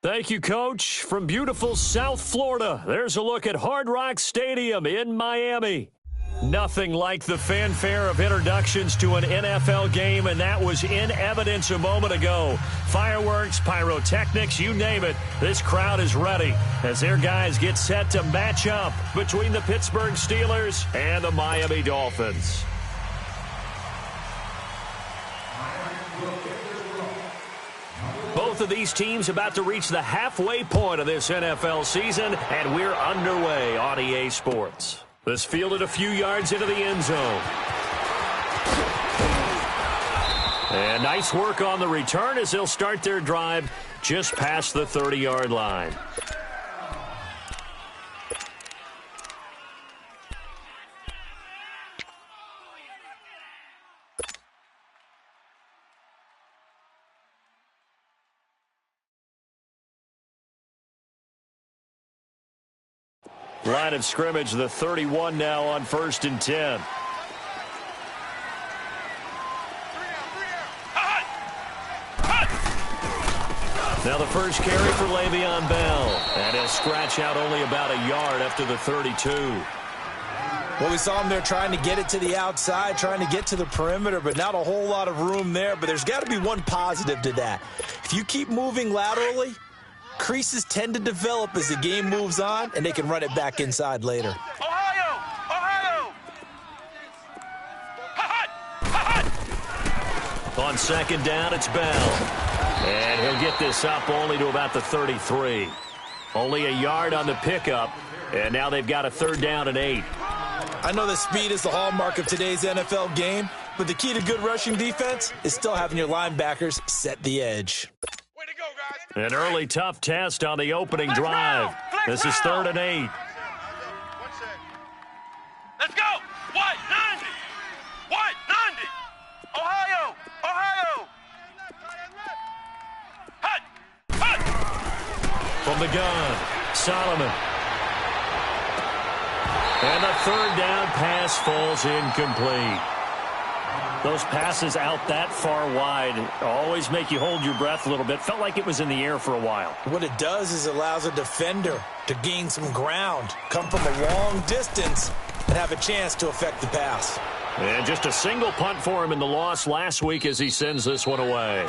Thank you, Coach. From beautiful South Florida, there's a look at Hard Rock Stadium in Miami. Nothing like the fanfare of introductions to an NFL game, and that was in evidence a moment ago. Fireworks, pyrotechnics, you name it. This crowd is ready as their guys get set to match up between the Pittsburgh Steelers and the Miami Dolphins. Both of these teams about to reach the halfway point of this NFL season, and we're underway on EA Sports. This fielded a few yards into the end zone. And nice work on the return as they'll start their drive just past the 30-yard line. Line of scrimmage, the 31 now on 1st and 10. Now the first carry for Le'Veon Bell. And he'll scratch out only about a yard after the 32. Well, we saw him there trying to get it to the outside, trying to get to the perimeter, but not a whole lot of room there. But there's got to be one positive to that. If you keep moving laterally, creases tend to develop as the game moves on, and they can run it back inside later. Ohio! Ohio! On second down, it's Bell. And he'll get this up only to about the 33. Only a yard on the pickup, and now they've got a 3rd down and 8. I know that speed is the hallmark of today's NFL game, but the key to good rushing defense is still having your linebackers set the edge. An early tough test on the opening drive. This is 3rd and 8. Let's go! White, 90! White, 90! Ohio! Ohio! Hut! Hut! From the gun, Solomon. And the 3rd down pass falls incomplete. Those passes out that far wide always make you hold your breath a little bit. Felt like it was in the air for a while. What it does is allows a defender to gain some ground, come from a long distance, and have a chance to affect the pass. And just a single punt for him in the loss last week as he sends this one away.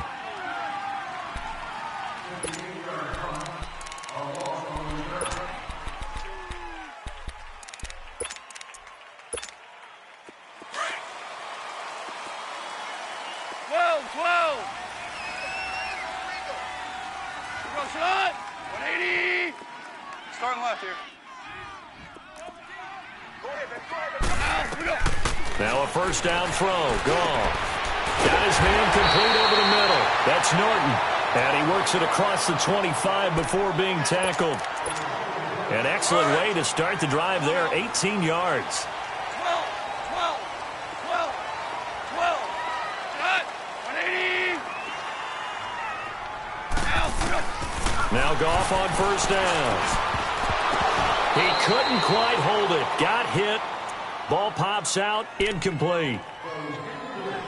Now a first down throw. Gone. Got his man complete over the middle. That's Norton. And he works it across the 25 before being tackled. An excellent way to start the drive there. 18 yards. 12, 12, 12, 12. Shot. 180. Now Goff on first down. He couldn't quite hold it. Got hit. Ball pops out, incomplete.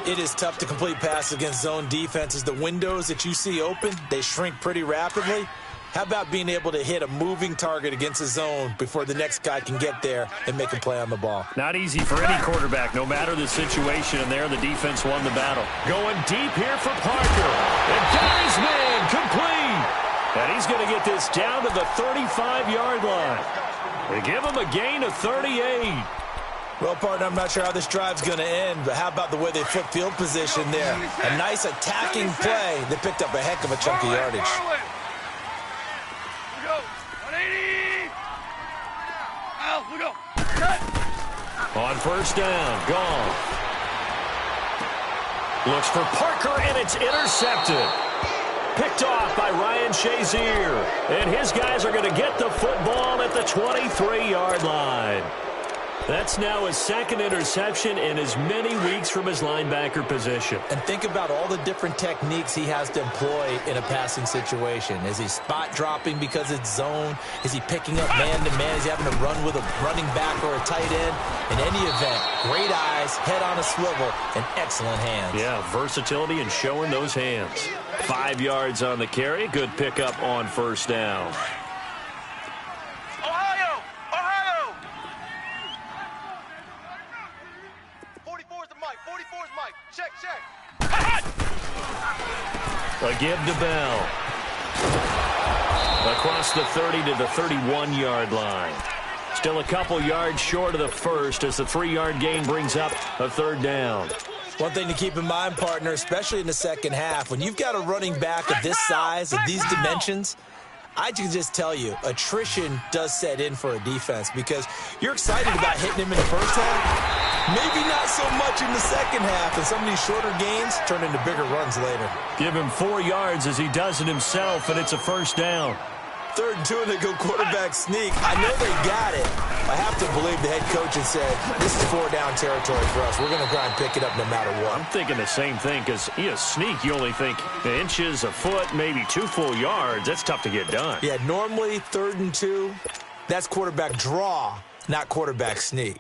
It is tough to complete passes against zone defenses. The windows that you see open, they shrink pretty rapidly. How about being able to hit a moving target against a zone before the next guy can get there and make a play on the ball? Not easy for any quarterback, no matter the situation. And there, the defense won the battle. Going deep here for Parker. And got his man complete. And he's going to get this down to the 35-yard line. They give him a gain of 38. Well, partner, I'm not sure how this drive's going to end, but how about the way they flip field position there? A nice attacking play. They picked up a heck of a chunk of yardage. We go. 180. Out. We go. Cut. On first down, gone. Looks for Parker, and it's intercepted. Picked off by Ryan Shazier. And his guys are going to get the football at the 23-yard line. That's now his 2nd interception in as many weeks from his linebacker position. And think about all the different techniques he has to employ in a passing situation. Is he spot dropping because it's zone? Is he picking up man-to-man? Is he having to run with a running back or a tight end? In any event, great eyes, head on a swivel, and excellent hands. Yeah, versatility and showing those hands. 5 yards on the carry. Good pickup on first down. Ohio! Ohio! 44's the mic. 44's mic. Check, check. A give to Bell. Across the 30 to the 31-yard line. Still a couple yards short of the first as the 3-yard gain brings up a third down. One thing to keep in mind, partner, especially in the second half, when you've got a running back of this size, of these dimensions, I can just tell you, attrition does set in for a defense because you're excited about hitting him in the first half, maybe not so much in the second half, and some of these shorter gains turn into bigger runs later. Give him 4 yards as he does it himself, and it's a first down. 3rd and 2, and they go quarterback sneak. I know they got it. I have to believe the head coach had said, this is 4-down territory for us. We're going to try and pick it up no matter what. I'm thinking the same thing because sneak, you only think inches, a foot, maybe 2 full yards. That's tough to get done. Yeah, normally 3rd and 2, that's quarterback draw, not quarterback sneak.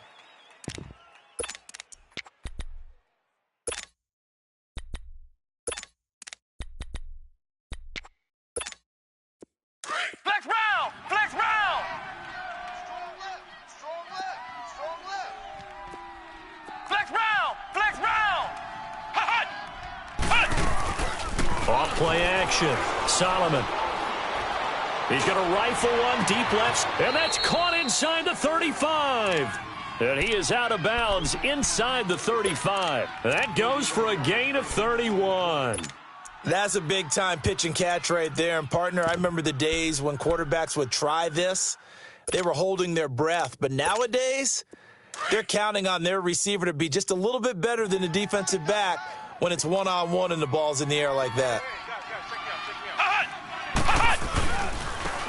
Flex round! Flex round! Strong left! Strong left! Strong left! Flex round! Flex round! Hut! Hut! Off play action. Solomon. He's going to rifle one deep left, and that's caught inside the 35. And he is out of bounds inside the 35. That goes for a gain of 31. That's a big-time pitch and catch right there. And, partner, I remember the days when quarterbacks would try this. They were holding their breath. But nowadays, they're counting on their receiver to be just a little bit better than the defensive back when it's one-on-one and the ball's in the air like that.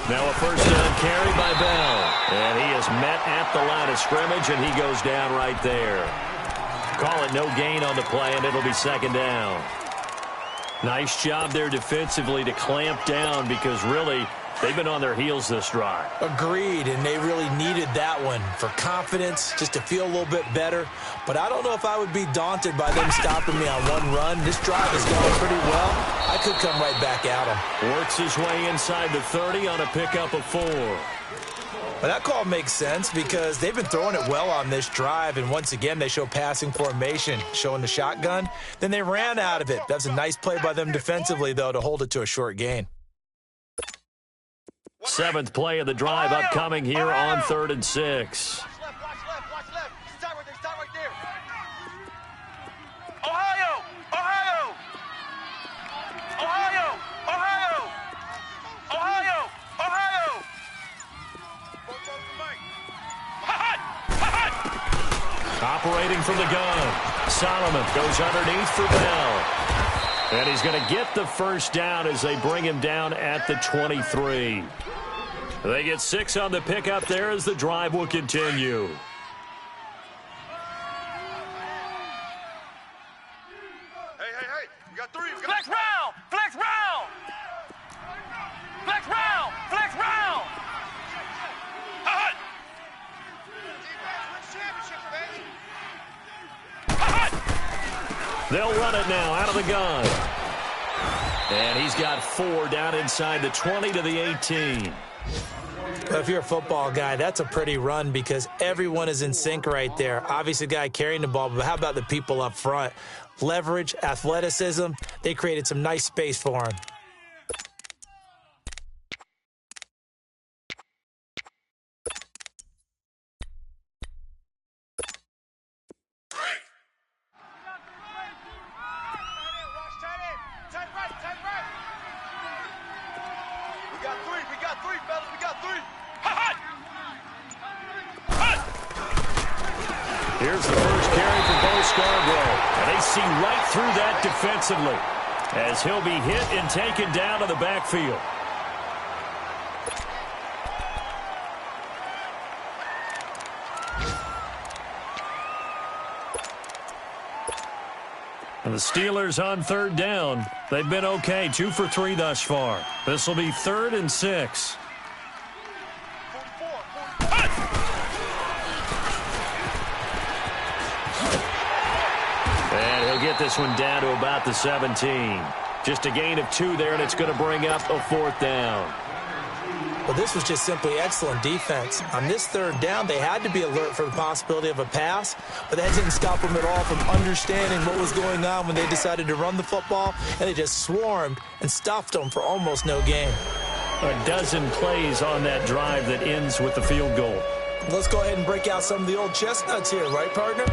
Now a first down carry by Bell. And he is met at the line of scrimmage, and he goes down right there. Call it no gain on the play, and it'll be second down. Nice job there defensively to clamp down because really they've been on their heels this drive. Agreed, and they really needed that one for confidence, just to feel a little bit better. But I don't know if I would be daunted by them stopping me on one run. This drive is going pretty well. I could come right back at him. Works his way inside the 30 on a pickup of 4. Well, that call makes sense because they've been throwing it well on this drive, and once again they show passing formation, showing the shotgun. Then they ran out of it. That's a nice play by them defensively, though, to hold it to a short gain. 7th play of the drive upcoming here on 3rd and 6. Watch left, watch left, watch left. Stop right there, stop right there. Ohio! Ohio! Ohio! Ohio! Ohio! Ohio! Operating from the gun. Solomon goes underneath for Bell. And he's going to get the first down as they bring him down at the 23. They get 6 on the pickup there as the drive will continue. Hey, we got 3. Flex round! Flex round! Flex round! Flex round! Hut! They'll run it now out of the gun. And he's got 4 down inside the 20 to the 18. If you're a football guy, that's a pretty run because everyone is in sync right there. Obviously, the guy carrying the ball, but how about the people up front? Leverage, athleticism, they created some nice space for him. Here's the first carry for Bo Scarborough. And they see right through that defensively as he'll be hit and taken down to the backfield. And the Steelers on 3rd down. They've been okay, 2 for 3 thus far. This will be 3rd and 6. And he'll get this one down to about the 17. Just a gain of 2 there, and it's going to bring up a 4th down. Well, this was just simply excellent defense. On this 3rd down, they had to be alert for the possibility of a pass, but that didn't stop them at all from understanding what was going on when they decided to run the football, and they just swarmed and stuffed them for almost no gain. A dozen plays on that drive that ends with the field goal. Let's go ahead and break out some of the old chestnuts here, right, partner?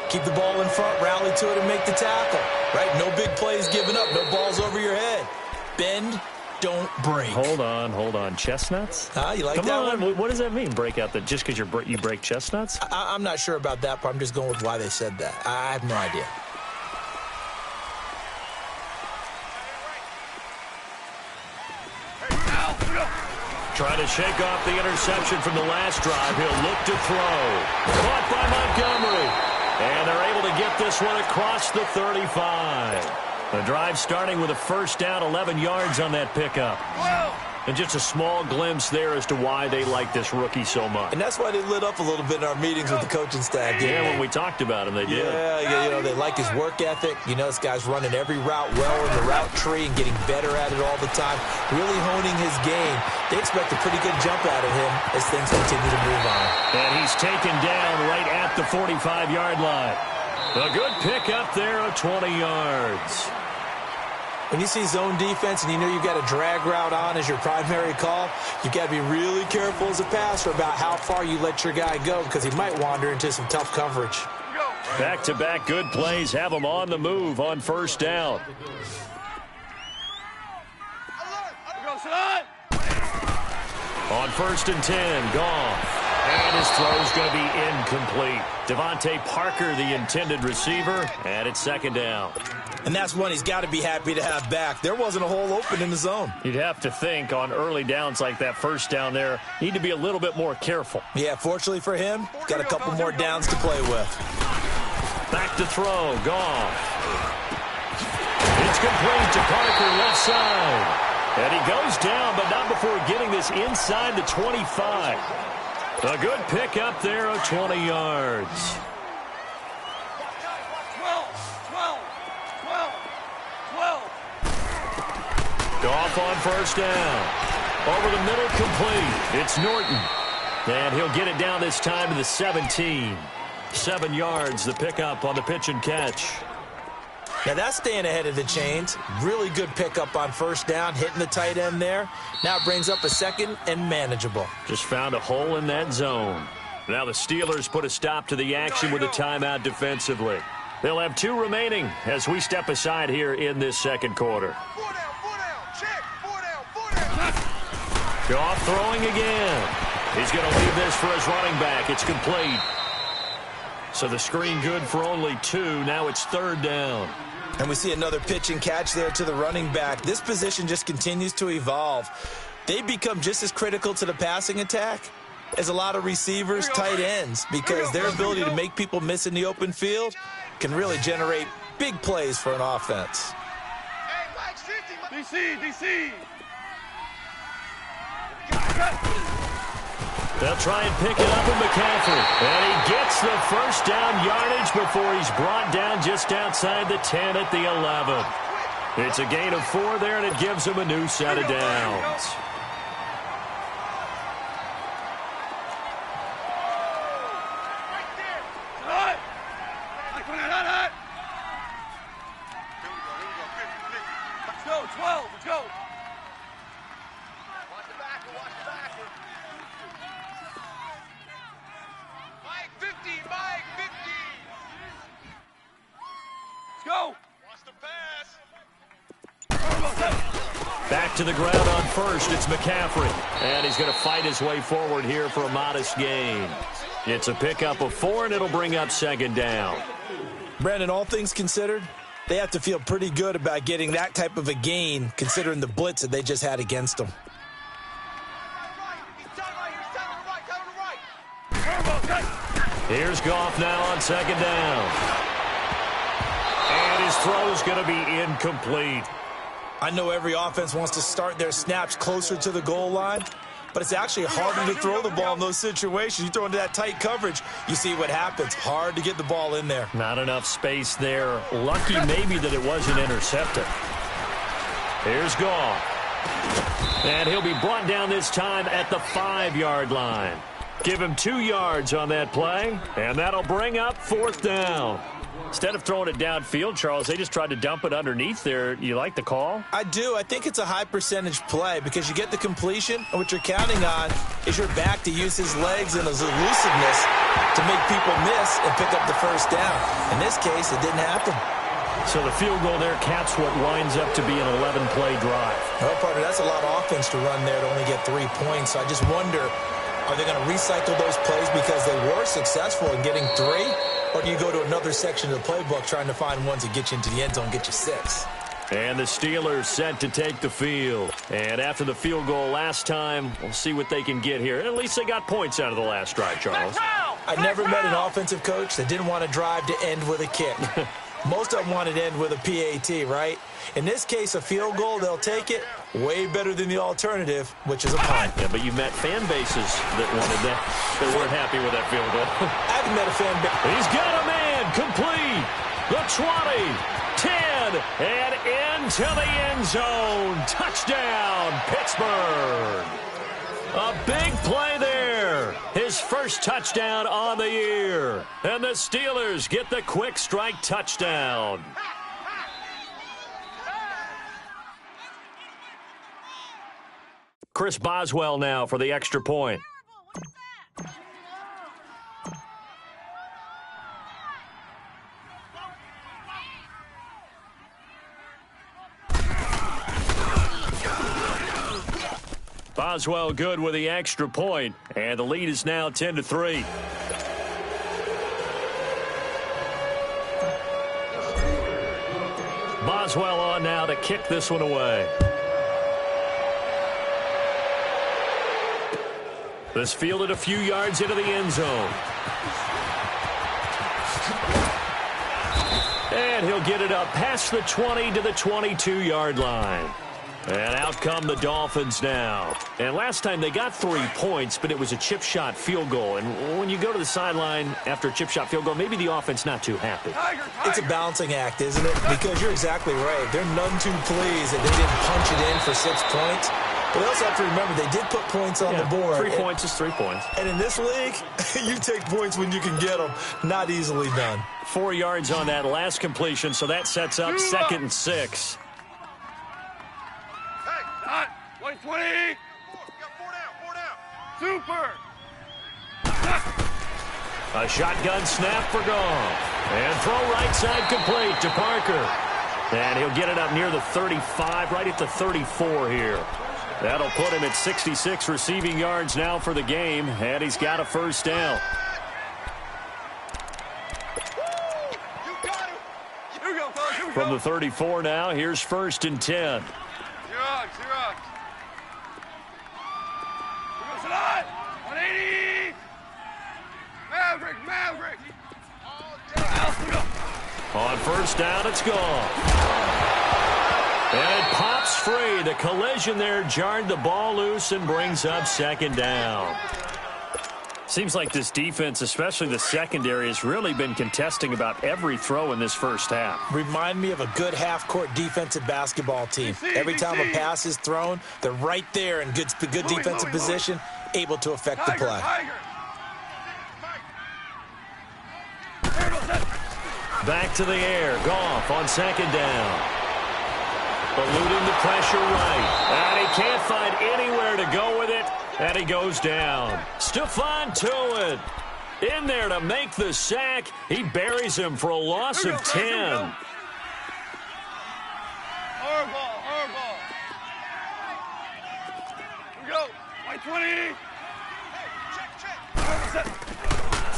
Keep the ball in front, rally to it, and make the tackle, right? No big plays given up, no balls over your head. Bend, don't break. Hold on. Chestnuts? You like Come that on. one? What does that mean, break out? Just because you break chestnuts? I'm not sure about that part. I'm just going with why they said that. I have no idea. Trying to shake off the interception from the last drive. He'll look to throw. Caught by Montgomery. And they're able to get this one across the 35. The drive starting with a 1st down, 11 yards on that pickup. And just a small glimpse there as to why they like this rookie so much. And that's why they lit up a little bit in our meetings with the coaching staff. Yeah, when we talked about him, they did. Yeah, they like his work ethic. This guy's running every route well in the route tree and getting better at it all the time, really honing his game. They expect a pretty good jump out of him as things continue to move on. And he's taken down right at the 45-yard line. A good pickup there of 20 yards. When you see zone defense and you know you've got a drag route on as your primary call, you've got to be really careful as a passer about how far you let your guy go because he might wander into some tough coverage. Back-to-back good plays have them on the move on 1st down. On 1st and 10, Goff. And his throw's going to be incomplete. Devontae Parker, the intended receiver, and it's 2nd down. And that's one he's got to be happy to have back. There wasn't a hole open in the zone. You'd have to think on early downs like that 1st down there, need to be a little bit more careful. Yeah, fortunately for him, got a couple more downs to play with. Back to throw, Goff. It's complete to Parker, left side. And he goes down, but not before getting this inside the 25. A good pickup there of 20 yards. 12. Goff on 1st down. Over the middle, complete. It's Norton. And he'll get it down this time to the 17. 7 yards, the pickup on the pitch and catch. Now that's staying ahead of the chains. Really good pickup on 1st down, hitting the tight end there. Now it brings up a 2nd and manageable. Just found a hole in that zone. Now the Steelers put a stop to the action with a timeout defensively. They'll have 2 remaining as we step aside here in this 2nd quarter. 4 down, check, 4 down. Goff throwing again. He's going to leave this for his running back. It's complete. So the screen good for only 2. Now it's 3rd down. And we see another pitch and catch there to the running back. This position just continues to evolve. They become just as critical to the passing attack as a lot of receivers, tight ends, because their ability to make people miss in the open field can really generate big plays for an offense. Hey, Mike's 50. DC. They'll try and pick it up with McCaffrey. And he gets the 1st down yardage before he's brought down just outside the 10 at the 11. It's a gain of 4 there, and it gives him a new set of downs. Let's go, 12. Let's go. Watch the backer. Mike 50. Let's go. Watch the pass. Back to the ground on 1st. It's McCaffrey. And he's going to fight his way forward here for a modest gain. It's a pickup of 4, and it'll bring up 2nd down. Brandon, all things considered, they have to feel pretty good about getting that type of a gain, considering the blitz that they just had against them. Here's Goff now on 2nd down. And his throw's going to be incomplete. I know every offense wants to start their snaps closer to the goal line, but it's actually harder to throw the ball in those situations. You throw into that tight coverage, you see what happens. Hard to get the ball in there. Not enough space there. Lucky maybe that it wasn't intercepted. Here's Goff. And he'll be brought down this time at the 5-yard line. Give him 2 yards on that play, and that'll bring up 4th down. Instead of throwing it downfield, Charles, they just tried to dump it underneath there. You like the call? I do. I think it's a high percentage play because you get the completion, and what you're counting on is your back to use his legs and his elusiveness to make people miss and pick up the first down. In this case, it didn't happen. So the field goal there caps what winds up to be an 11-play drive. Well, partner, that's a lot of offense to run there to only get 3 points. So I just wonder, are they going to recycle those plays because they were successful in getting 3? Or do you go to another section of the playbook trying to find ones that get you into the end zone, get you 6? And the Steelers set to take the field. And after the field goal last time, we'll see what they can get here. At least they got points out of the last drive, Charles. I never met an offensive coach that didn't want to drive to end with a kick. Most of them wanted to end with a PAT, right? In this case, a field goal, they'll take it. Way better than the alternative, which is a punt. Yeah, but you met fan bases that wanted that. They weren't happy with that field goal. I haven't met a fan base. He's got a man complete. The 20, 10, and into the end zone. Touchdown, Pittsburgh. A big play there. His first touchdown on the year. And the Steelers get the quick strike touchdown. Chris Boswell now for the extra point. Boswell good with the extra point, and the lead is now 10-3. Boswell on now to kick this one away. This fielded a few yards into the end zone. And he'll get it up past the 20 to the 22-yard line. And out come the Dolphins now. And last time they got 3 points, but it was a chip shot field goal. And when you go to the sideline after a chip shot field goal, maybe the offense not too happy. It's a balancing act, isn't it? Because you're exactly right. They're none too pleased that they didn't punch it in for 6 points. But we also have to remember they did put points on the board. 3 points is 3 points. And in this league, you take points when you can get them. Not easily done. 4 yards on that last completion, so that sets up 2nd and 6. 120. Got 4 down. Super. A shotgun snap for Goff. And throw right side complete to Parker. And he'll get it up near the 35, right at the 34 here. That'll put him at 66 receiving yards now for the game, and he's got a first down. From the 34 now, here's 1st and 10. Xerox. 180. Maverick. On first down, it's gone. And it pops free. The collision there jarred the ball loose and brings up 2nd down. Seems like this defense, especially the secondary, has really been contesting about every throw in this first half. Remind me of a good half-court defensive basketball team. Every time a pass is thrown, they're right there in good defensive position, able to affect the play. Back to the air. Goff on 2nd down. Eluding the pressure right. And he can't find anywhere to go with it. And he goes down. Stephon Tuitt in there to make the sack. He buries him for a loss of 10. Hardball. Here we go. 120.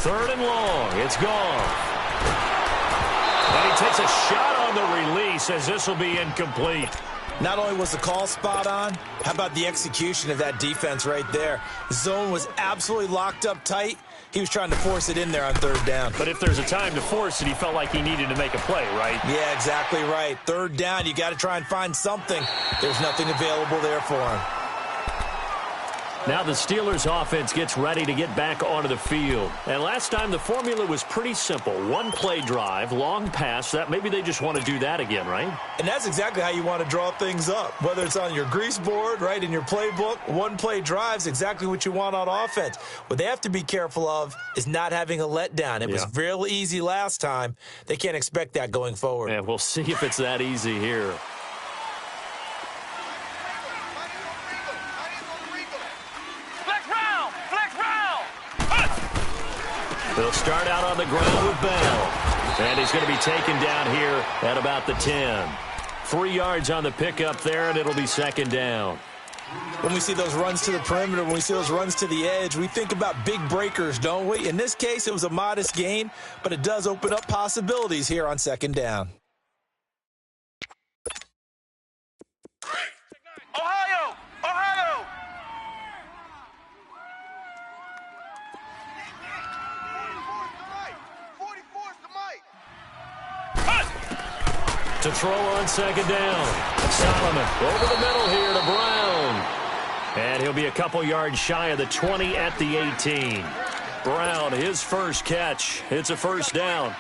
3rd and long. It's gone. And he takes a shot on the release as this will be incomplete. Not only was the call spot on, how about the execution of that defense right there? The zone was absolutely locked up tight. He was trying to force it in there on 3rd down. But if there's a time to force it, he felt like he needed to make a play, right? Yeah, exactly right. 3rd down, you got to try and find something. There's nothing available there for him. Now the Steelers offense gets ready to get back onto the field. And last time the formula was pretty simple. One play drive, long pass. That maybe they just want to do that again, right? And that's exactly how you want to draw things up. Whether it's on your grease board, right, in your playbook, one play drive is exactly what you want on offense. What they have to be careful of is not having a letdown. It was real easy last time. They can't expect that going forward. And we'll see if it's that easy here. They'll start out on the ground with Bell. And he's going to be taken down here at about the 10. 3 yards on the pickup there, and it'll be second down. When we see those runs to the perimeter, when we see those runs to the edge, we think about big breakers, don't we? In this case, it was a modest gain, but it does open up possibilities here on second down. Ohio! Ohio! To throw on second down. Solomon over the middle here to Brown. And he'll be a couple yards shy of the 20 at the 18. Brown, his first catch. It's a first down.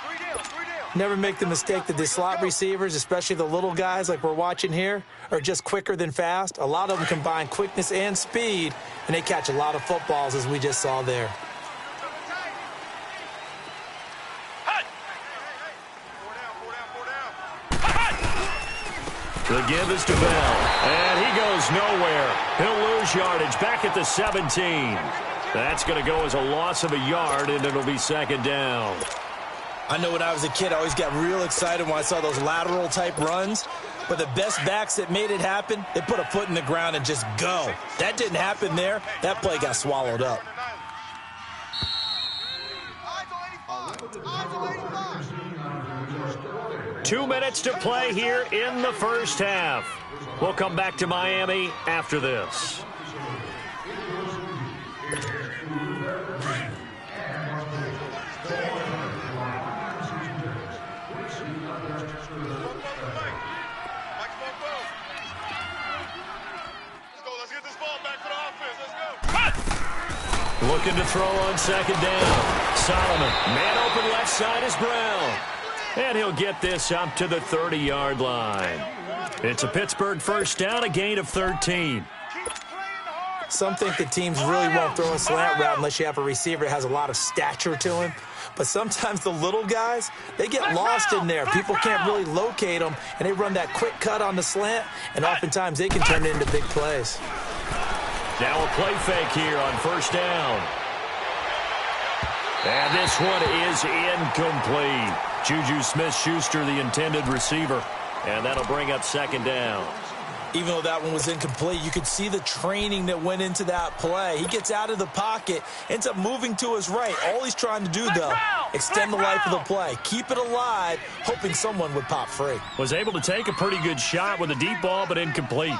Never make the mistake that the slot receivers, especially the little guys like we're watching here, are just quicker than fast. A lot of them combine quickness and speed, and they catch a lot of footballs, as we just saw there. The give is to Bell, and he goes nowhere. He'll lose yardage back at the 17. That's going to go as a loss of a yard, and it'll be second down. I know when I was a kid, I always got real excited when I saw those lateral-type runs. But the best backs that made it happen, they put a foot in the ground and just go. That didn't happen there. That play got swallowed up. 2 minutes to play here in the first half. We'll come back to Miami after this. Let's get this ball back for the offense. Let's go. Looking to throw on second down. Solomon, man open left side is Brown. And he'll get this up to the 30-yard line. It's a Pittsburgh first down, a gain of 13. Some think the teams really won't throw a slant route unless you have a receiver that has a lot of stature to him. But sometimes the little guys, they get lost in there. People can't really locate them, and they run that quick cut on the slant, and oftentimes they can turn it into big plays. Now a play fake here on first down. And this one is incomplete. Juju Smith-Schuster, the intended receiver. And that'll bring up second down. Even though that one was incomplete, you could see the training that went into that play. He gets out of the pocket, ends up moving to his right. All he's trying to do, though, extend the life of the play. Keep it alive, hoping someone would pop free. Was able to take a pretty good shot with a deep ball, but incomplete.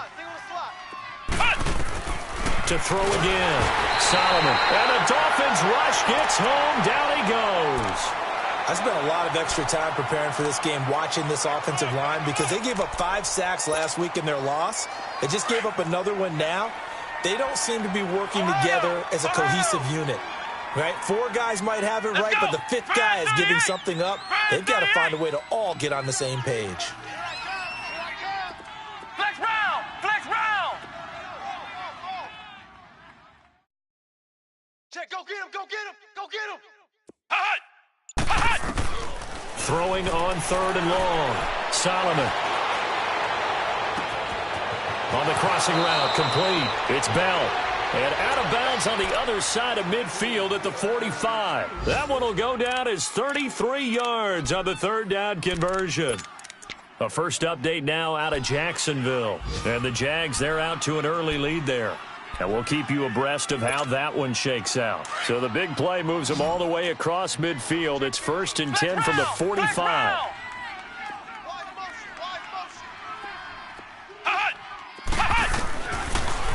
To throw again. Solomon. And the Dolphins rush gets home. Down he goes. I spent a lot of extra time preparing for this game watching this offensive line because they gave up 5 sacks last week in their loss. They just gave up another one now. They don't seem to be working together as a cohesive unit. Right? 4 guys might have it right, but the 5th guy is giving something up. They've got to find a way to all get on the same page. Flex round! Flex round! Check, go get him! Go get him! Go get him! Hot! Throwing on third and long. Solomon. On the crossing route, complete. It's Bell. And out of bounds on the other side of midfield at the 45. That one will go down as 33 yards on the third down conversion. A first update now out of Jacksonville. And the Jags, they're out to an early lead there. And we'll keep you abreast of how that one shakes out. So the big play moves them all the way across midfield. It's 1st and 10 from the 45.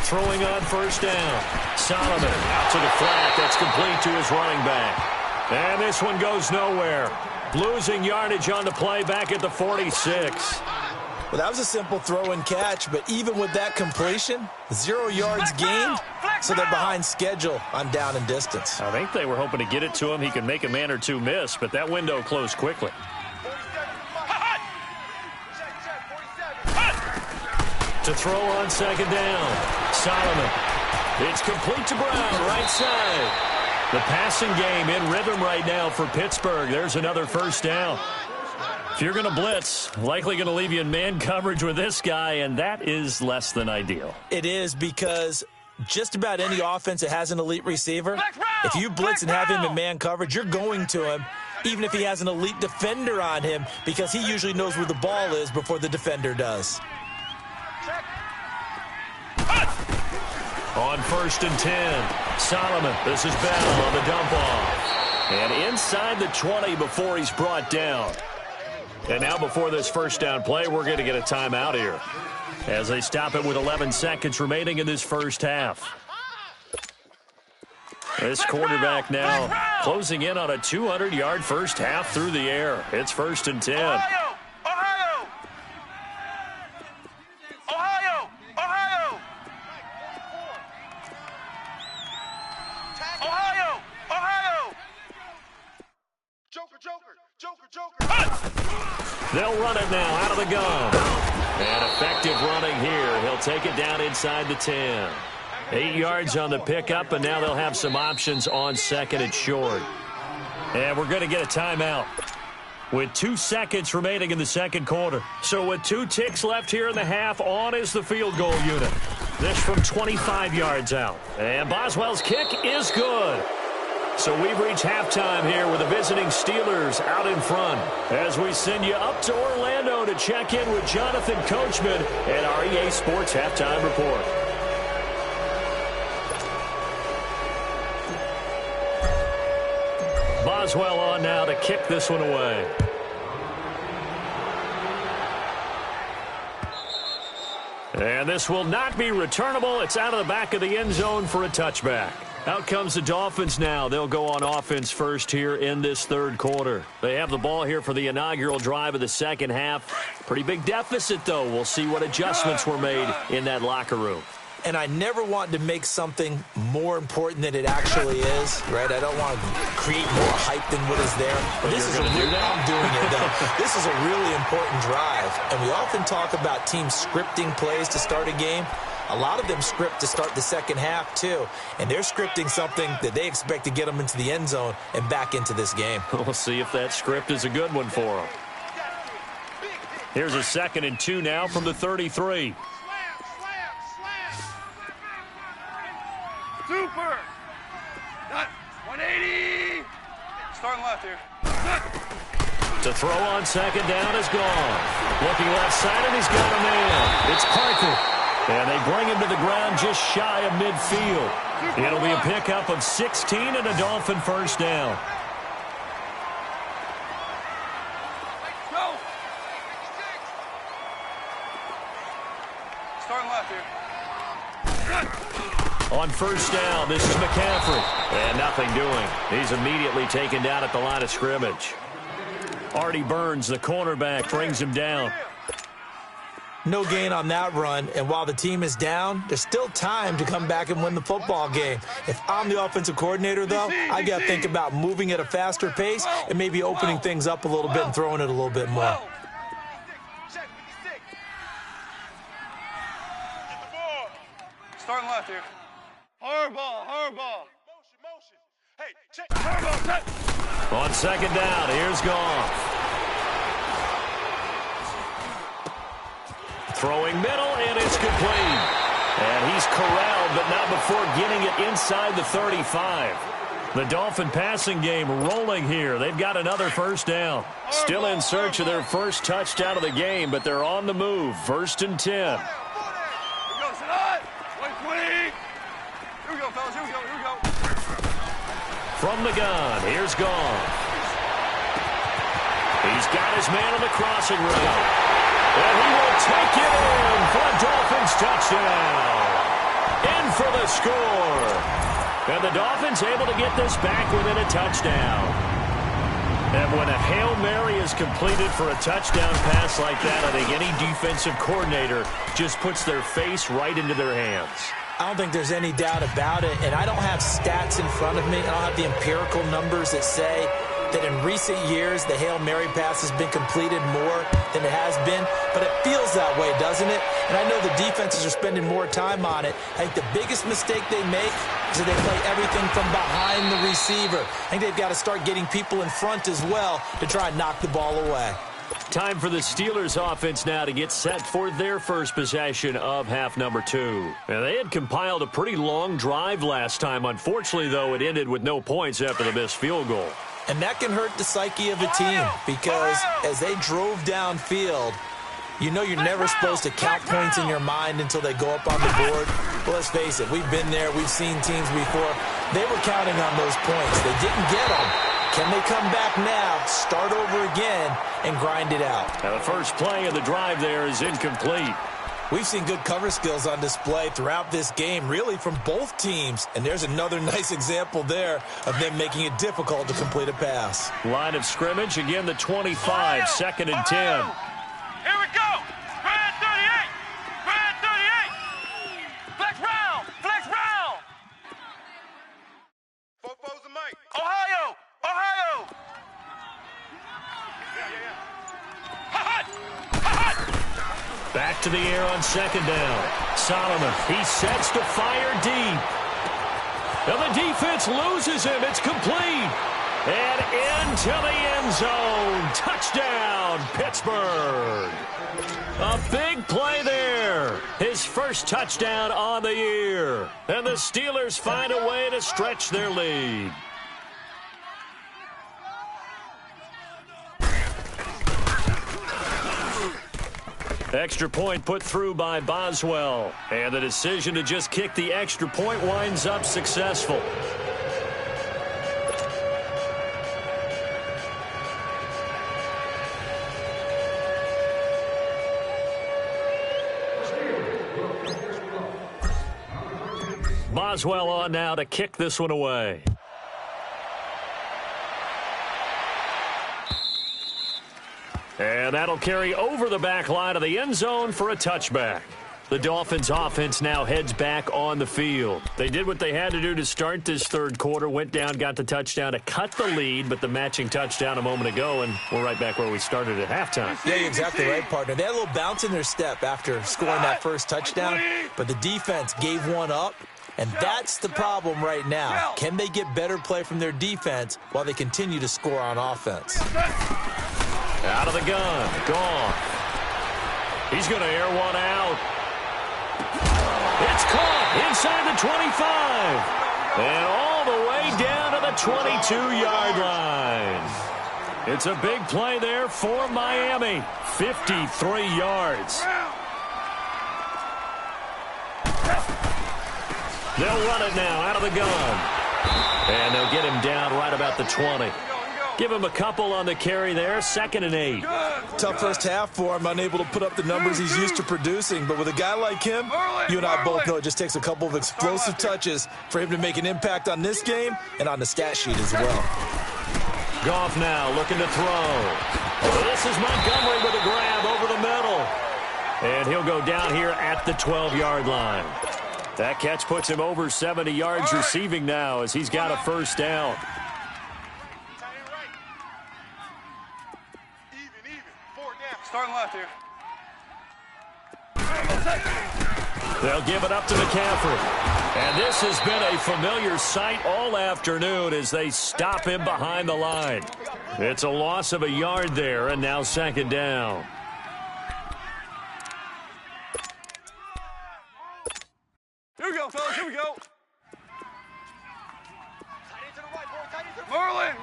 Throwing on first down. Solomon out to the flat. That's complete to his running back. And this one goes nowhere. Losing yardage on the play back at the 46. Well, that was a simple throw and catch, but even with that completion, 0 yards gained, so they're behind schedule on down and distance. I think they were hoping to get it to him. He could make a man or two miss, but that window closed quickly. To throw on second down. Solomon. It's complete to Brown, right side. The passing game in rhythm right now for Pittsburgh. There's another first down. If you're going to blitz, likely going to leave you in man coverage with this guy, and that is less than ideal. It is, because just about any offense that has an elite receiver, if you blitz and have him in man coverage, you're going to him, even if he has an elite defender on him, because he usually knows where the ball is before the defender does. On 1st and 10, Solomon. This is Bell on the dump off. And inside the 20 before he's brought down. And now before this first down play, we're going to get a timeout here as they stop it with 11 seconds remaining in this first half. This quarterback now closing in on a 200-yard first half through the air. It's 1st and 10. Ohio! Ohio! Ohio! Ohio! Ohio! Ohio! Joker, Joker, Joker, Joker! They'll run it now out of the gun. And effective running here. He'll take it down inside the 10. 8 yards on the pickup, and now they'll have some options on second and short. And we're going to get a timeout with 2 seconds remaining in the second quarter. So with 2 ticks left here in the half, on is the field goal unit. This from 25 yards out. And Boswell's kick is good. So we've reached halftime here with the visiting Steelers out in front as we send you up to Orlando to check in with Jonathan Coachman and our EA Sports Halftime Report. Boswell on now to kick this one away. And this will not be returnable. It's out of the back of the end zone for a touchback. Out comes the Dolphins now. They'll go on offense first here in this third quarter. They have the ball here for the inaugural drive of the second half. Pretty big deficit, though. We'll see what adjustments were made in that locker room. And I never want to make something more important than it actually is, right? I don't want to create more hype than what is there. But this is I'm doing it, though. This is a really important drive. And we often talk about teams scripting plays to start a game. A lot of them script to start the second half, too. And they're scripting something that they expect to get them into the end zone and back into this game. We'll see if that script is a good one for them. Here's a 2nd and 2 now from the 33. Super! 180! Starting left here. To throw on second down is gone. Looking left side, and he's got a man. It's Parker. And they bring him to the ground just shy of midfield. It'll be a pickup of 16 and a Dolphin first down. Go! Starting left here. On first down, this is McCaffrey. And nothing doing. He's immediately taken down at the line of scrimmage. Artie Burns, the cornerback, brings him down. No gain on that run, and while the team is down, there's still time to come back and win the football game. If I'm the offensive coordinator, though, I got to think about moving at a faster pace and maybe opening things up a little bit and throwing it a little bit more. Starting left here. Hardball, hardball. Motion. Hey, check. Hardball, check. On second down, here's Goff. Throwing middle, and it's complete. And he's corralled, but not before getting it inside the 35. The Dolphin passing game rolling here. They've got another first down. Still in search of their first touchdown of the game, but they're on the move. 1st and 10. Here we go, tonight. 120. Here we go, fellas. Here we go. From the gun, here's Goff. He's got his man on the crossing route. And he will take it in for a Dolphins touchdown. In for the score. And the Dolphins able to get this back within a touchdown. And when a Hail Mary is completed for a touchdown pass like that, I think any defensive coordinator just puts their face right into their hands. I don't think there's any doubt about it, and I don't have stats in front of me. I don't have the empirical numbers that say that in recent years the Hail Mary pass has been completed more than it has been, but it feels that way, doesn't it? And I know the defenses are spending more time on it. I think the biggest mistake they make is that they play everything from behind the receiver. I think they've got to start getting people in front as well to try and knock the ball away. Time for the Steelers offense now to get set for their first possession of half number 2. Now, they had compiled a pretty long drive last time. Unfortunately, though, it ended with no points after the missed field goal. And that can hurt the psyche of a team because as they drove downfield, you know you're never supposed to count points in your mind until they go up on the board. But let's face it, we've been there. We've seen teams before. They were counting on those points. They didn't get them. Can they come back now, start over again, and grind it out? Now, the first play of the drive there is incomplete. We've seen good cover skills on display throughout this game, really from both teams. And there's another nice example there of them making it difficult to complete a pass. Line of scrimmage, again the 25, second and 10. Here we go. Spread 38. Spread 38. Flex round. Flex round. Foes and Mike. Ohio. Ohio. Hot. Hot. Back to the air on second down. Solomon, he sets to fire deep. Now the defense loses him. It's complete. And into the end zone. Touchdown, Pittsburgh. A big play there. His first touchdown on the year. And the Steelers find a way to stretch their lead. Extra point put through by Boswell. And the decision to just kick the extra point winds up successful. Boswell on now to kick this one away. And that'll carry over the back line of the end zone for a touchback. The Dolphins offense now heads back on the field. They did what they had to do to start this third quarter, went down, got the touchdown to cut the lead, but the matching touchdown a moment ago, and we're right back where we started at halftime. Yeah, you're exactly right, partner. They had a little bounce in their step after scoring that first touchdown, but the defense gave one up, and that's the problem right now. Can they get better play from their defense while they continue to score on offense? Out of the gun. Gone. He's going to air one out. It's caught inside the 25. And all the way down to the 22-yard line. It's a big play there for Miami. 53 yards. They'll run it now out of the gun. And they'll get him down right about the 20. Give him a couple on the carry there. 2nd and 8. Tough first half for him, unable to put up the numbers he's used to producing. But with a guy like him, you and I both know it just takes a couple of explosive touches for him to make an impact on this game and on the stat sheet as well. Goff now looking to throw. This is Montgomery with a grab over the middle. And he'll go down here at the 12-yard line. That catch puts him over 70 yards receiving now as he's got a first down. Starting left here. They'll give it up to McCaffrey. And this has been a familiar sight all afternoon as they stop him behind the line. It's a loss of a yard there, and now 2nd down. Here we go, fellas. Here we go. Merlin.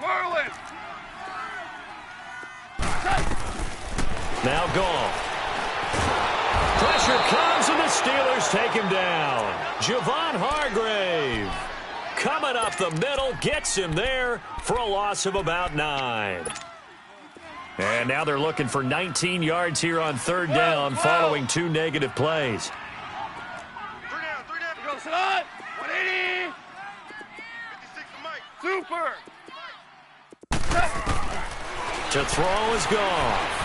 Now Goff. Pressure comes, and the Steelers take him down. Javon Hargrave coming up the middle, gets him there for a loss of about 9. And now they're looking for 19 yards here on 3rd down following 2 negative plays. 3 down. Go, son. 180. 56 to Mike. Super. To throw is Goff.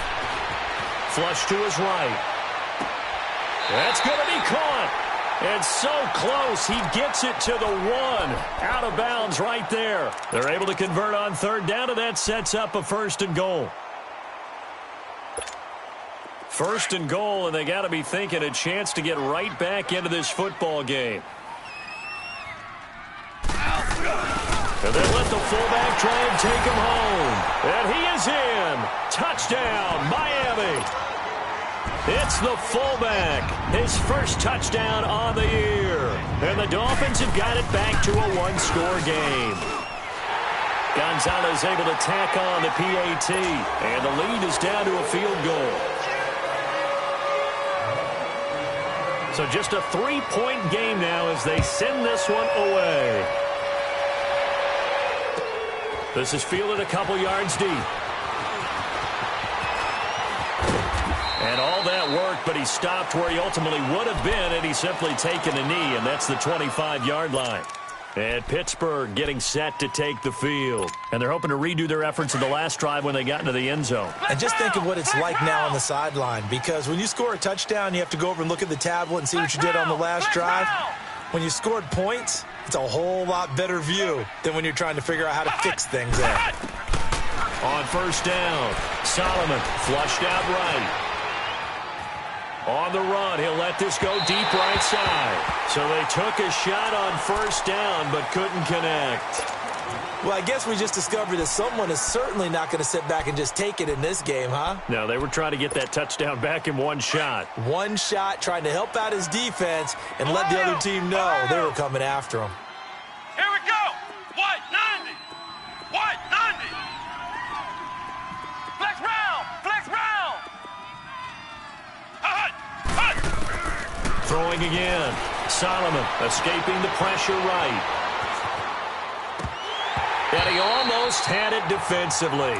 Flush to his right. That's going to be caught. It's so close. He gets it to the 1. Out of bounds right there. They're able to convert on third down, and that sets up a 1st and goal. 1st and goal, and they got to be thinking a chance to get right back into this football game. And then let the fullback try and take him home. And he is in. Touchdown, Miami. It's the fullback. His first touchdown on the year. And the Dolphins have got it back to a 1-score game. Gonzalez able to tack on the PAT. And the lead is down to a field goal. So just a 3-point game now as they send this one away. This is fielded a couple yards deep. And all that worked, but he stopped where he ultimately would have been had he simply taken a knee, and that's the 25-yard line. And Pittsburgh getting set to take the field. And they're hoping to redo their efforts in the last drive when they got into the end zone. And just think of what it's like now on the sideline, because when you score a touchdown, you have to go over and look at the tablet and see what you did on the last drive. When you scored points, it's a whole lot better view than when you're trying to figure out how to fix things there. On first down, Solomon flushed out right. On the run, he'll let this go deep right side. So they took a shot on first down but couldn't connect. Well, I guess we just discovered that someone is certainly not going to sit back and just take it in this game, huh? No, they were trying to get that touchdown back in one shot. One shot, trying to help out his defense and let the other team know they were coming after him. Here we go. White 90. White 90. Flex round. Flex round. Hut. Hut. Throwing again. Solomon escaping the pressure right. And he almost had it defensively.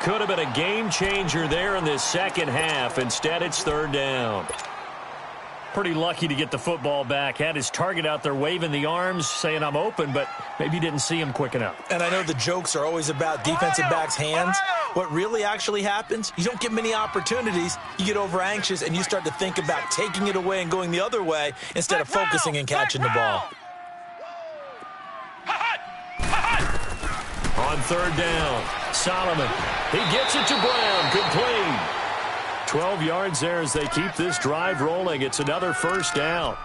Could have been a game changer there in this second half. Instead, it's third down. Pretty lucky to get the football back. Had his target out there waving the arms, saying I'm open, but maybe didn't see him quick enough. And I know the jokes are always about defensive backs' hands. What really actually happens, you don't get many opportunities. You get over anxious, and you start to think about taking it away and going the other way instead of focusing and catching the ball. On third down, Solomon. He gets it to Brown. Complete. 12 yards there as they keep this drive rolling. It's another first down.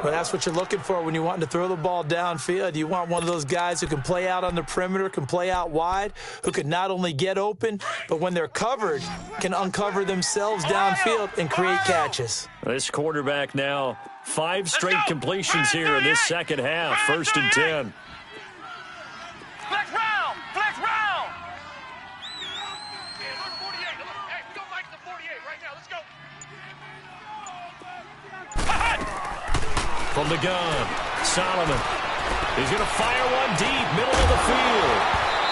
Well, that's what you're looking for when you want to throw the ball downfield. You want one of those guys who can play out on the perimeter, can play out wide, who can not only get open, but when they're covered, can uncover themselves downfield and create catches. This quarterback now, 5 straight completions here in this second half. 1st and 10. Flex round! Flex round! Yeah, look, 48. Hey, we don't like the 48 right now. Let's go. From the gun, Solomon. He's going to fire one deep, middle of the field.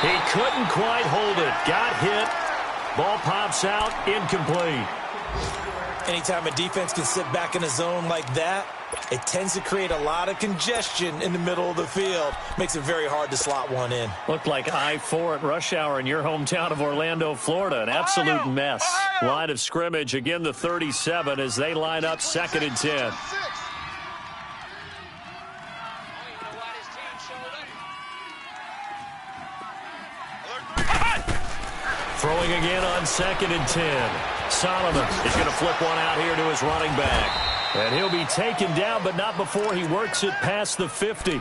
He couldn't quite hold it. Got hit. Ball pops out, incomplete. Anytime a defense can sit back in a zone like that, it tends to create a lot of congestion in the middle of the field. Makes it very hard to slot one in. Looked like I-4 at rush hour in your hometown of Orlando, Florida. An absolute mess. Line of scrimmage, again the 37 as they line up 2nd and 10. Throwing again on 2nd and 10. Solomon is going to flip one out here to his running back. And he'll be taken down, but not before he works it past the 50.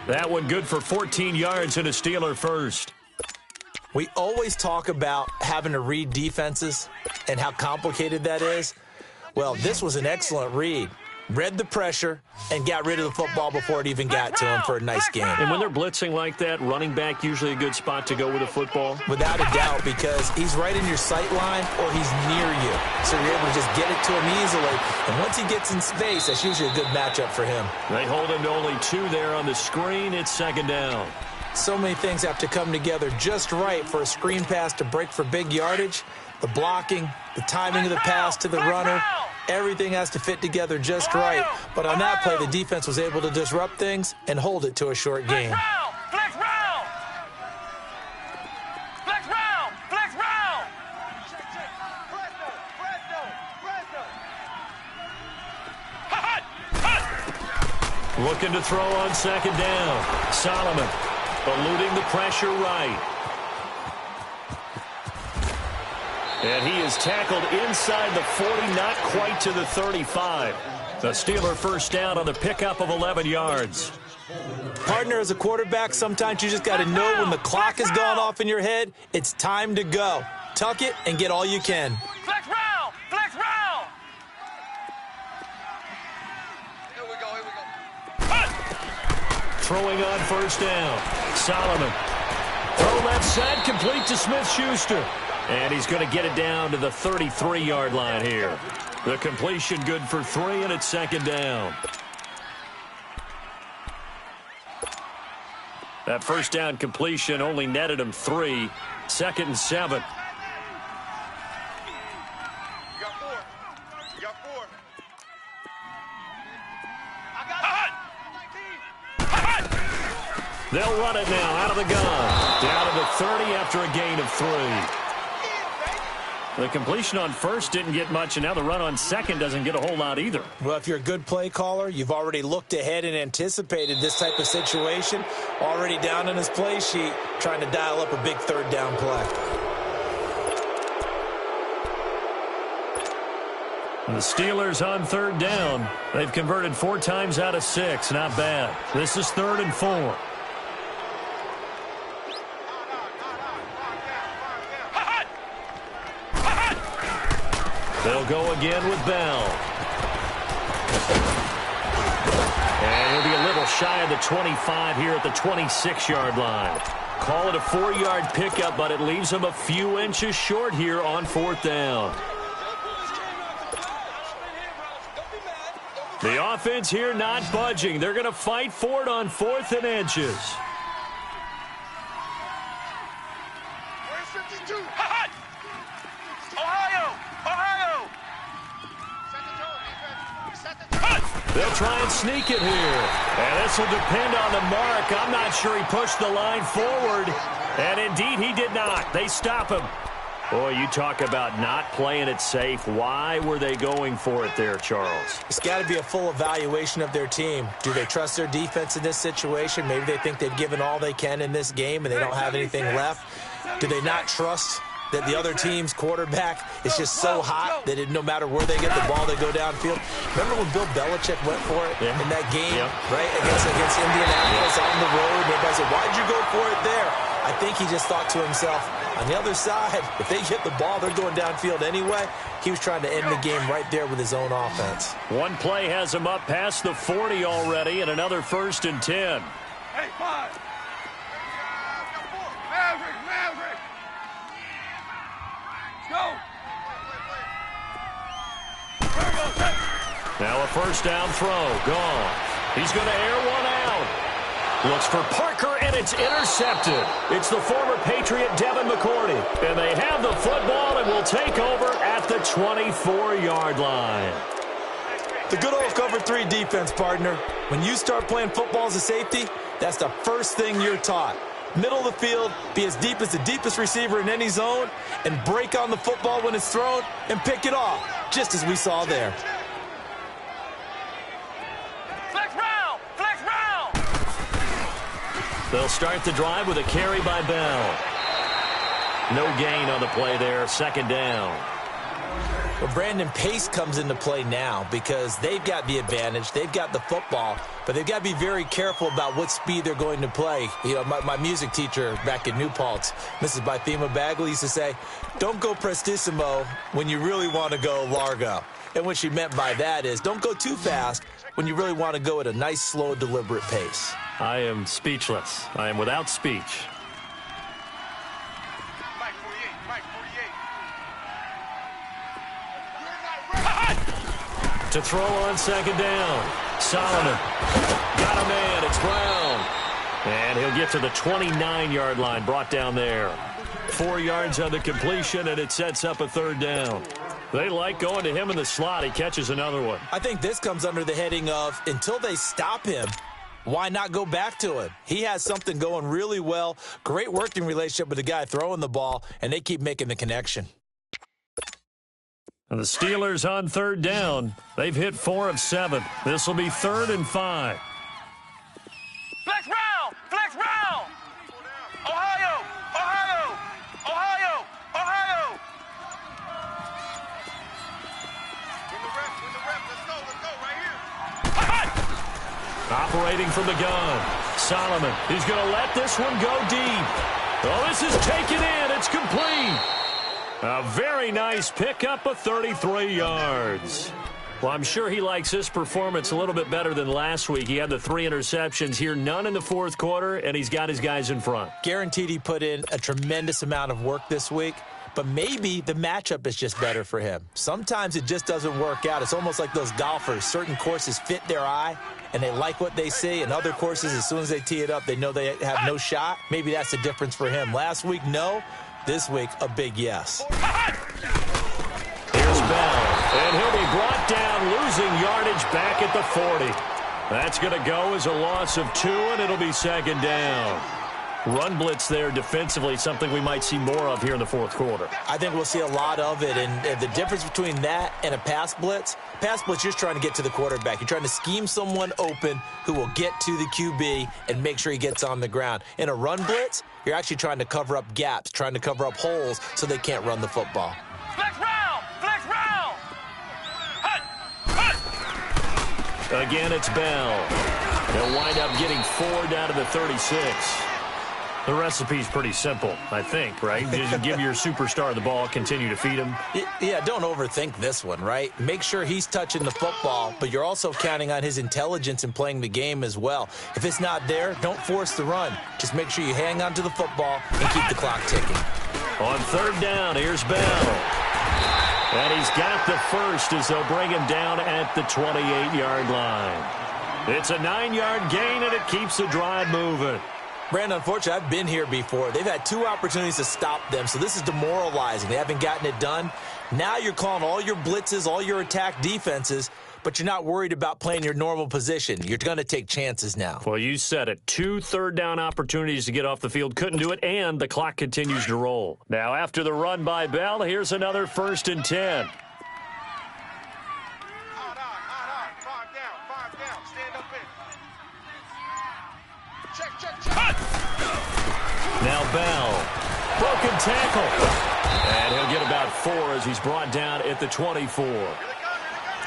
That one good for 14 yards and a Steeler first. We always talk about having to read defenses and how complicated that is. Well, this was an excellent read. Read the pressure and got rid of the football before it even got to him for a nice game. And when they're blitzing like that, running back usually a good spot to go with the football? Without a doubt, because he's right in your sight line or he's near you. So you're able to just get it to him easily. And once he gets in space, that's usually a good matchup for him. They hold him to only 2 there on the screen. It's 2nd down. So many things have to come together just right for a screen pass to break for big yardage. The blocking, the timing of the pass to the runner. Everything has to fit together just right. But on that play, the defense was able to disrupt things and hold it to a short game. Flex round! Flex round! Flex round! Looking to throw on second down. Solomon eluding the pressure right. And he is tackled inside the 40, not quite to the 35. The Steeler first down on the pickup of 11 yards. Partner, as a quarterback, sometimes you just got to know when the clock has gone off in your head, it's time to go. Tuck it and get all you can. Flex round! Flex round! Here we go, here we go. Throwing on first down. Solomon. Throw left side, complete to Smith-Schuster. And he's going to get it down to the 33-yard line here. The completion good for 3, and it's second down. That first down completion only netted him 3. Second and 7. You got 4. You got 4. I got it. They'll run it now out of the gun. Down to the 30 after a gain of 3. The completion on first didn't get much, and now the run on second doesn't get a whole lot either. Well, if you're a good play caller, you've already looked ahead and anticipated this type of situation. Already down on his play sheet, trying to dial up a big third down play. The Steelers on third down. They've converted 4 times out of 6. Not bad. This is 3rd and 4. They'll go again with Bell. And he'll be a little shy of the 25 here at the 26-yard line. Call it a 4-yard pickup, but it leaves him a few inches short here on 4th down. The offense here not budging. They're going to fight for it on 4th and inches. Where's 52? Ohio! Ohio! They'll try and sneak it here. And this will depend on the mark. I'm not sure he pushed the line forward. And indeed, he did not. They stop him. Boy, you talk about not playing it safe. Why were they going for it there, Charles? It's got to be a full evaluation of their team. Do they trust their defense in this situation? Maybe they think they've given all they can in this game and they don't have anything left. Do they not trust that the other team's quarterback is just so hot that no matter where they get the ball, they go downfield? Remember when Bill Belichick went for it in that game, right, against Indianapolis on the road? And everybody said, why'd you go for it there? I think he just thought to himself, on the other side, if they get the ball, they're going downfield anyway. He was trying to end the game right there with his own offense. One play has him up past the 40 already, and another 1st and 10. Hey, 5. Maverick! Go! Now a first down throw. Gone. He's going to air one out. Looks for Parker, and it's intercepted. It's the former Patriot Devin McCourty. And they have the football and will take over at the 24-yard line. The good old cover 3 defense, partner. When you start playing football as a safety, that's the first thing you're taught. Middle of the field, be as deep as the deepest receiver in any zone, and break on the football when it's thrown and pick it off, just as we saw there. They'll start the drive with a carry by Bell. No gain on the play there, 2nd down. Well, Brandon, pace comes into play now because they've got the advantage. They've got the football, but they've got to be very careful about what speed they're going to play. You know, my music teacher back in New Paltz, Mrs. Bythema Bagley, used to say, don't go prestissimo when you really want to go largo. And what she meant by that is don't go too fast when you really want to go at a nice, slow, deliberate pace. I am speechless. I am without speech. Mike 48. To throw on 2nd down. Solomon. Got a man. It's Brown. And he'll get to the 29-yard line. Brought down there. 4 yards on the completion, and it sets up a 3rd down. They like going to him in the slot. He catches another one. I think this comes under the heading of until they stop him, why not go back to it? He has something going really well. Great working relationship with the guy throwing the ball, and they keep making the connection. And the Steelers on 3rd down. They've hit 4 of 7. This will be 3rd and 5. operating from the gun. Solomon, he's going to let this one go deep. Oh, this is taken in. It's complete. A very nice pickup of 33 yards. Well, I'm sure he likes this performance a little bit better than last week. He had the 3 interceptions here, none in the fourth quarter, and he's got his guys in front. Guaranteed he put in a tremendous amount of work this week, but maybe the matchup is just better for him. Sometimes it just doesn't work out. It's almost like those golfers. Certain courses fit their eye, and they like what they see, and other courses, as soon as they tee it up, they know they have no shot. Maybe that's the difference for him. Last week, no. This week, a big yes. Here's Bell, and he'll be brought down, losing yardage back at the 40. That's going to go as a loss of 2, and it'll be second down. Run blitz there defensively, something we might see more of here in the fourth quarter. I think we'll see a lot of it, and the difference between that and a pass blitz, you're just trying to get to the quarterback. You're trying to scheme someone open who will get to the QB and make sure he gets on the ground. In a run blitz, you're actually trying to cover up gaps, trying to cover up holes so they can't run the football. Flex round! Flex round! Hut! Hut! Again, it's Bell. They'll wind up getting 4 down to the 36. The recipe's pretty simple, I think, right? Just give your superstar the ball, continue to feed him. Yeah, don't overthink this one, right? Make sure he's touching the football, but you're also counting on his intelligence in playing the game as well. If it's not there, don't force the run. Just make sure you hang on to the football and keep the clock ticking. On third down, here's Bell. And he's got the first as they'll bring him down at the 28-yard line. It's a 9-yard gain, and it keeps the drive moving. Brandon, unfortunately, I've been here before. They've had 2 opportunities to stop them, so this is demoralizing. They haven't gotten it done. Now you're calling all your blitzes, all your attack defenses, but you're not worried about playing your normal position. You're going to take chances now. Well, you said it. 2 third-down opportunities to get off the field. Couldn't do it, and the clock continues to roll. Now, after the run by Bell, here's another 1st and 10. Now Bell, broken tackle, and he'll get about 4 as he's brought down at the 24.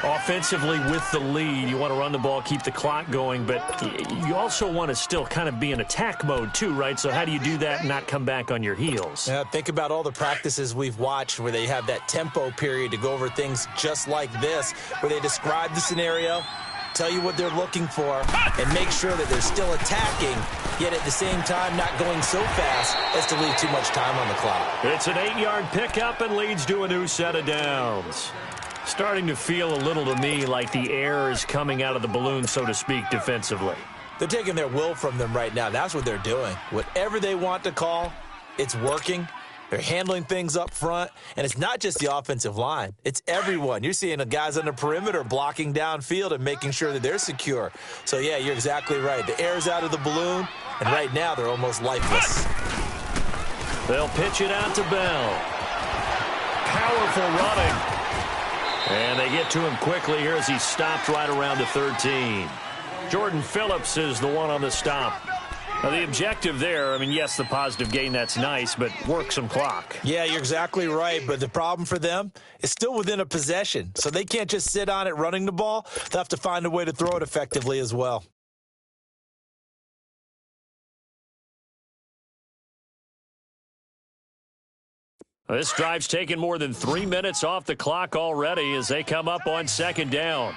Offensively with the lead, you want to run the ball, keep the clock going, but you also want to still kind of be in attack mode too, right? So how do you do that and not come back on your heels? Yeah, think about all the practices we've watched where they have that tempo period to go over things just like this, where they describe the scenario, tell you what they're looking for, and make sure that they're still attacking, yet at the same time not going so fast as to leave too much time on the clock. It's an 8-yard pickup and leads to a new set of downs. Starting to feel a little to me like the air is coming out of the balloon, so to speak, defensively. They're taking their will from them right now. That's what they're doing. Whatever they want to call, it's working. They're handling things up front, and it's not just the offensive line. It's everyone. You're seeing the guys on the perimeter blocking downfield and making sure that they're secure. So, yeah, you're exactly right. The air's out of the balloon, and right now they're almost lifeless. They'll pitch it out to Bell. Powerful running. And they get to him quickly here as he's stopped right around the 13. Jordan Phillips is the one on the stop. Now, the objective there, I mean, yes, the positive gain, that's nice, but work some clock. Yeah, you're exactly right, but the problem for them is still within a possession. So they can't just sit on it running the ball. They'll have to find a way to throw it effectively as well. This drive's taken more than 3 minutes off the clock already as they come up on second down.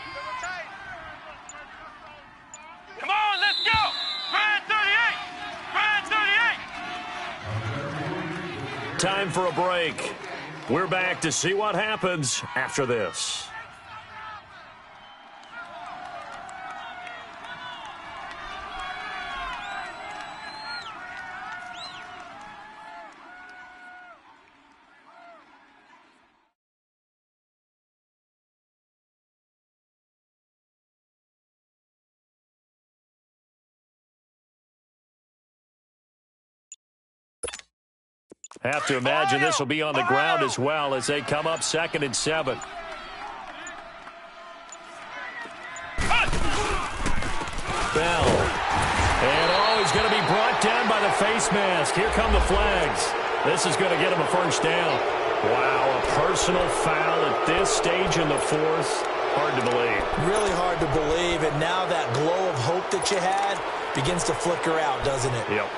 Come on, let's go! Brand 38! Brand 38! Time for a break. We're back to see what happens after this. Have to imagine this will be on the ground as well as they come up 2nd and 7. Bell. And, he's going to be brought down by the face mask. Here come the flags. This is going to get him a first down. Wow, a personal foul at this stage in the 4th. Hard to believe. Really hard to believe, and now that glow of hope that you had begins to flicker out, doesn't it? Yep.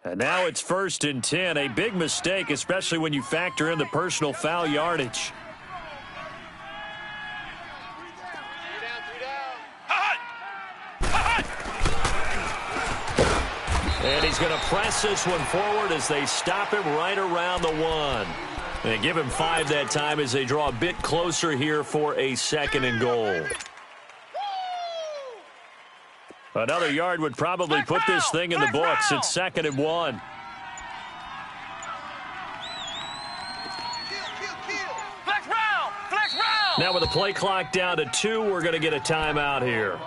And now it's 1st and 10. A big mistake, especially when you factor in the personal foul yardage. And he's going to press this one forward as they stop him right around the 1. And give him 5 that time as they draw a bit closer here for a 2nd and goal. Another yard would probably put this thing in the books. It's 2nd and 1. Now with the play clock down to 2, we're going to get a timeout here,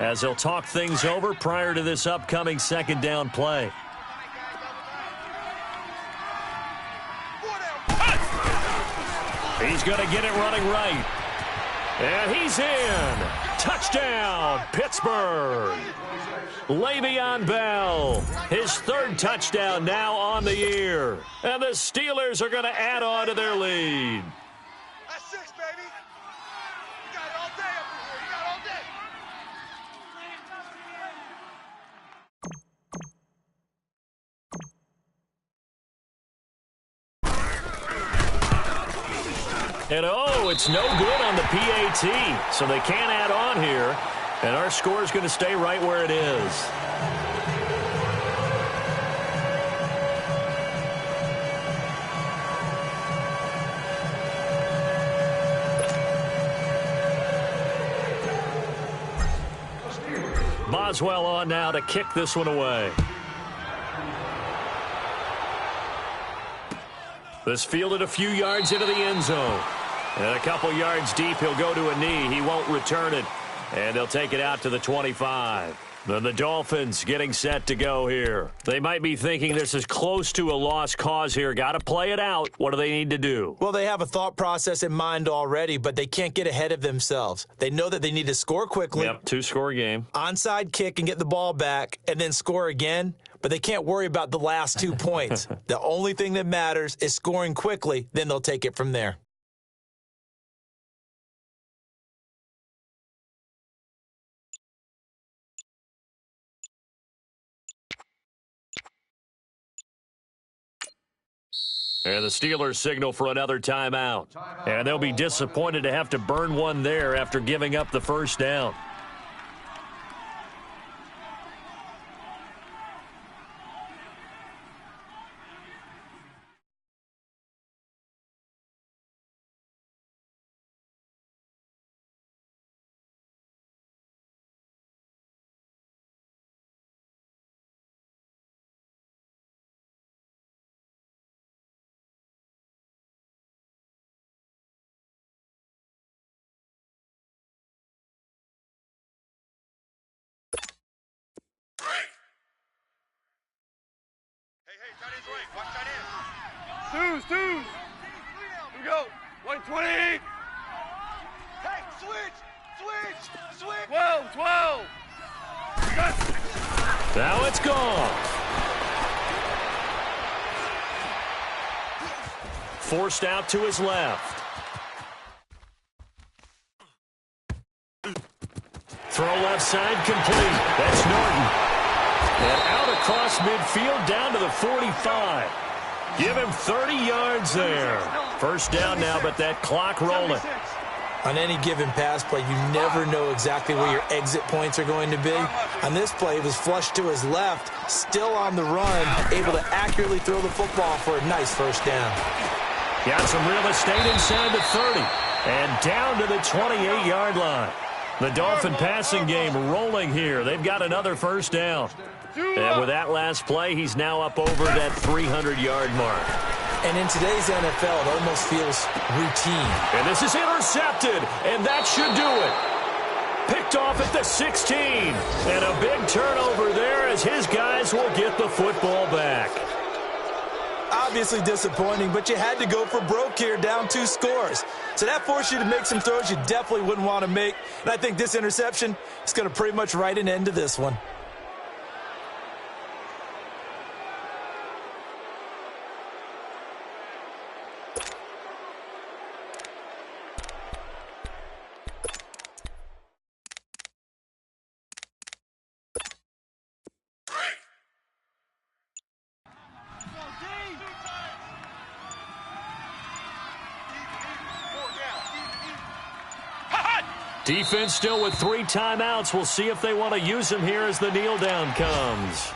as they'll talk things over prior to this upcoming 2nd down play. He's going to get it running right. And he's in. Touchdown, Pittsburgh. Le'Veon Bell, his 3rd touchdown now on the year. And the Steelers are going to add on to their lead. That's 6, baby. You got it all day up in here. You got it all day. And oh, it's no good on the PAT, so they can't add on here. And our score is going to stay right where it is. Boswell on now to kick this one away. This fielded a few yards into the end zone. And a couple yards deep, he'll go to a knee. He won't return it. And they'll take it out to the 25. Then the Dolphins getting set to go here. They might be thinking this is close to a lost cause here. Got to play it out. What do they need to do? Well, they have a thought process in mind already, but they can't get ahead of themselves. They know that they need to score quickly. Yep, 2-score game. Onside kick and get the ball back and then score again. But they can't worry about the last 2 points. The only thing that matters is scoring quickly. Then they'll take it from there. And the Steelers signal for another timeout. And they'll be disappointed to have to burn one there after giving up the 1st down. Twos. Here we go. 120. Hey, switch. 12. Now it's gone. Forced out to his left. Throw left side complete. That's Norton. And out across midfield down to the 45. Give him 30 yards there. 1st down now, but that clock rolling. On any given pass play, you never know exactly where your exit points are going to be. On this play, it was flushed to his left, still on the run, able to accurately throw the football for a nice 1st down. Got some real estate inside the 30 and down to the 28-yard line. The Dolphin passing game rolling here. They've got another 1st down. And with that last play, he's now up over that 300-yard mark. And in today's NFL, it almost feels routine. And this is intercepted, and that should do it. Picked off at the 16. And a big turnover there as his guys will get the football back. I'll obviously disappointing, but you had to go for broke here, down 2 scores. So that forced you to make some throws you definitely wouldn't want to make. And I think this interception is going to pretty much write an end to this one. Defense still with 3 timeouts. We'll see if they want to use them here as the kneel down comes.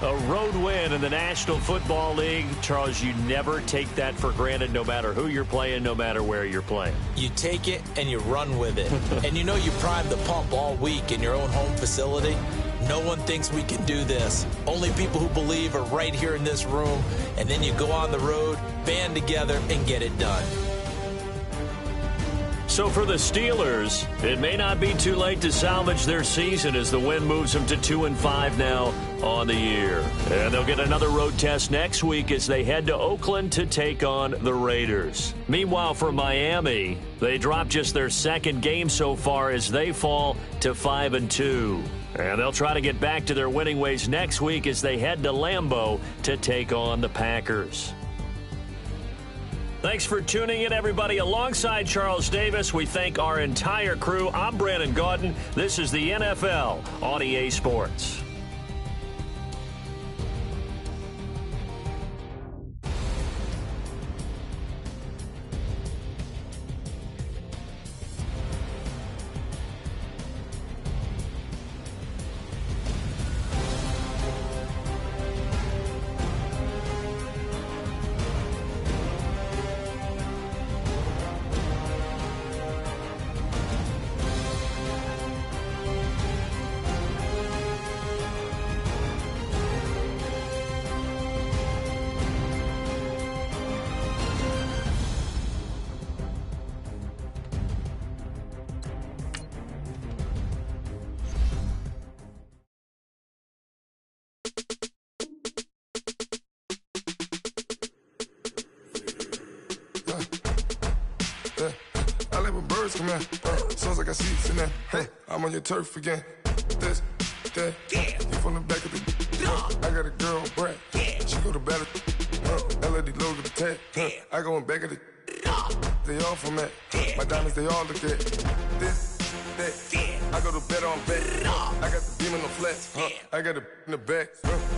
A road win in the National Football League. Charles, you never take that for granted no matter who you're playing, no matter where you're playing. You take it and you run with it. And you know you primed the pump all week in your own home facility. No one thinks we can do this. Only people who believe are right here in this room. And then you go on the road, band together, and get it done. So for the Steelers, it may not be too late to salvage their season as the win moves them to 2-5 now on the year. And they'll get another road test next week as they head to Oakland to take on the Raiders. Meanwhile, for Miami, they dropped just their 2nd game so far as they fall to 5-2. And they'll try to get back to their winning ways next week as they head to Lambeau to take on the Packers. Thanks for tuning in, everybody. Alongside Charles Davis, we thank our entire crew. I'm Brandon Gaudin. This is the NFL on EA Sports. Come in, sounds like I see seats in there. Hey, I'm on your turf again. This, that, you from the back of the. I got a girl, Brad. She go to battle. LED logo the tag. I go in back of the. They all from that. My diamonds, they all look at. This, that. I go to bed on bed. I got the beam in the flats. I got it in the back.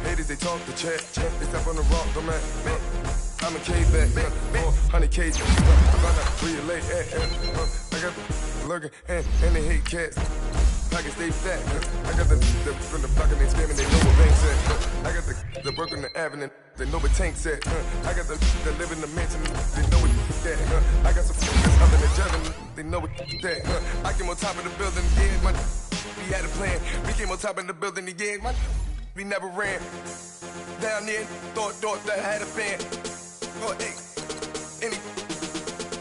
Haters, they talk the chat. They step on the rock, don't man. I'm a K-back, 400K. Where you lay at? I got the lurking and they hate cats. Pockets stay fat. I got the from the block and they screaming, they know what banks at. I got the work on the avenue, they know what tanks at. I got the that live in the mansion, they know what that. I got some that's up in the jungle, they know what that. I came on top of the building again, we had a plan. We came on top of the building again, we never ran. Down there, thought that I had a fan. Oh, hey,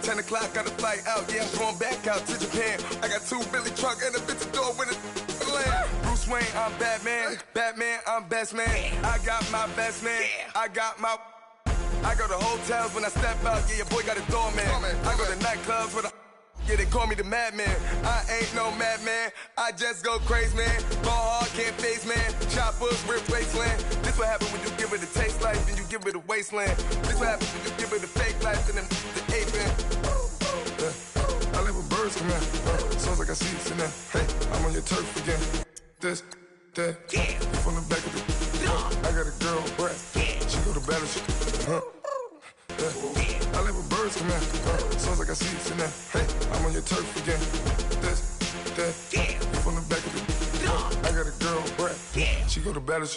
10 o'clock, got a flight out. Yeah, I'm going back out to Japan. I got 2 Billy truck and a bitch door with a land. Bruce Wayne, I'm Batman. Batman, I'm best man. I got my best man. I go to hotels when I step out. Yeah, your boy got a doorman. I go to nightclubs with a. Yeah, they call me the madman. I ain't no madman. I just go crazy, man. Ball hard, can't face, man. Choppers, rip wasteland. This what happen when you give it a taste life and you give it a wasteland. This what happens when you give it a fake life and then the aping. I live with birds come in. Sounds like I see seats in there. Hey, I'm on your turf again. This, that, you from the back of the. I got a girl, Brad. She go to battle, I live with birds come in. Sounds like I see seats in there. Hey, I'm on your turf again. This, that, you from the back of the. I got a girl, Brad. She go to battle,